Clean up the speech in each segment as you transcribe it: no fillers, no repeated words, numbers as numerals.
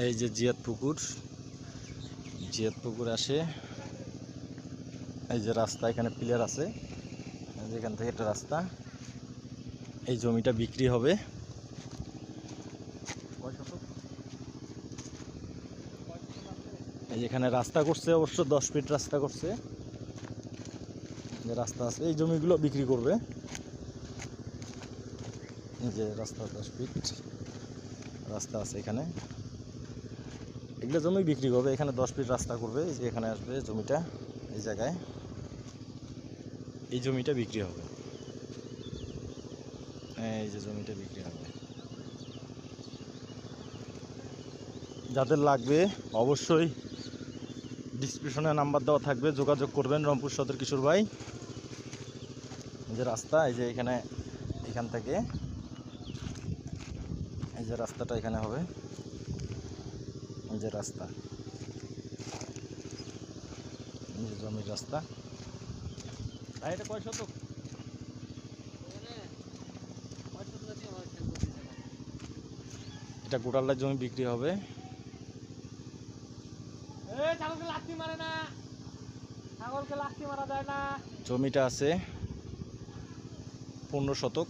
এই যে জিয়াদ পুকুর আসে, এই যে রাস্তা এখানে পিলার আছে, যেখান থেকে একটা রাস্তা। এই জমিটা বিক্রি হবে। এই যেখানে রাস্তা করছে, অবশ্য 10 ফিট রাস্তা করছে, যে রাস্তা আছে। এই জমিগুলো বিক্রি করবে। এই যে রাস্তা 10 ফিট রাস্তা আছে এখানে, এগুলো জমি বিক্রি করবে। এখানে 10 ফিট রাস্তা করবে, এই যে এখানে আসবে জমিটা, এই জায়গায় এই জমিটা বিক্রি হবে। এই যে জমিটা বিক্রি হবে। যাদের লাগবে অবশ্যই ডিসক্রিপশনে নাম্বার দেওয়া থাকবে, যোগাযোগ করবেন। রংপুর সদর কিশোর ভাই। এই যে রাস্তা, এই যে এখান থেকে এই যে রাস্তাটা এখানে হবে, এই যে রাস্তা, এই যে জমির রাস্তা। ভাই এটা কয় শতক? এটা গোটালটার জমি বিক্রি হবে। জমিটা আছে 15 শতক।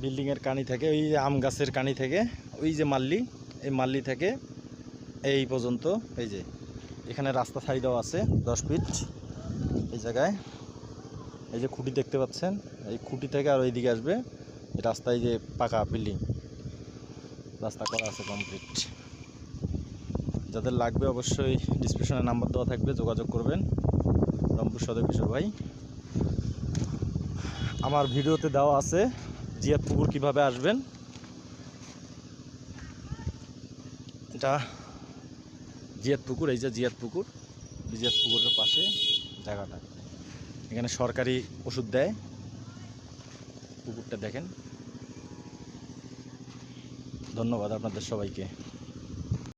বিল্ডিংয়ের কানি থেকে, ওই যে আম গাছের কানি থেকে, ওই যে মাল্লি, এই মাল্লি থেকে এই পর্যন্ত। এই যে এখানে রাস্তা ছাড়ি দেওয়া আছে 10 ফিট এই জায়গায়। এই যে খুঁটি দেখতে পাচ্ছেন, এই খুঁটি থেকে আর ওইদিকে আসবে রাস্তায়, যে পাকা বিল্ডিং রাস্তা করা আছে কমপ্লিট। যাদের লাগবে অবশ্যই ডিসক্রিপশনে নাম্বার দেওয়া থাকবে, যোগাযোগ করবেন। রংপুর সদর কিশোর ভাই। আমার ভিডিওতে দেওয়া আছে জিয়াদ পুকুর কীভাবে আসবেন। এটা জিয়াদ পুকুর, এই যে জিয়াদ পুকুরের পাশে জায়গাটা। এখানে সরকারি ওষুধ দেয়। পুকুরটা দেখেন। ধন্যবাদ আপনাদের সবাইকে।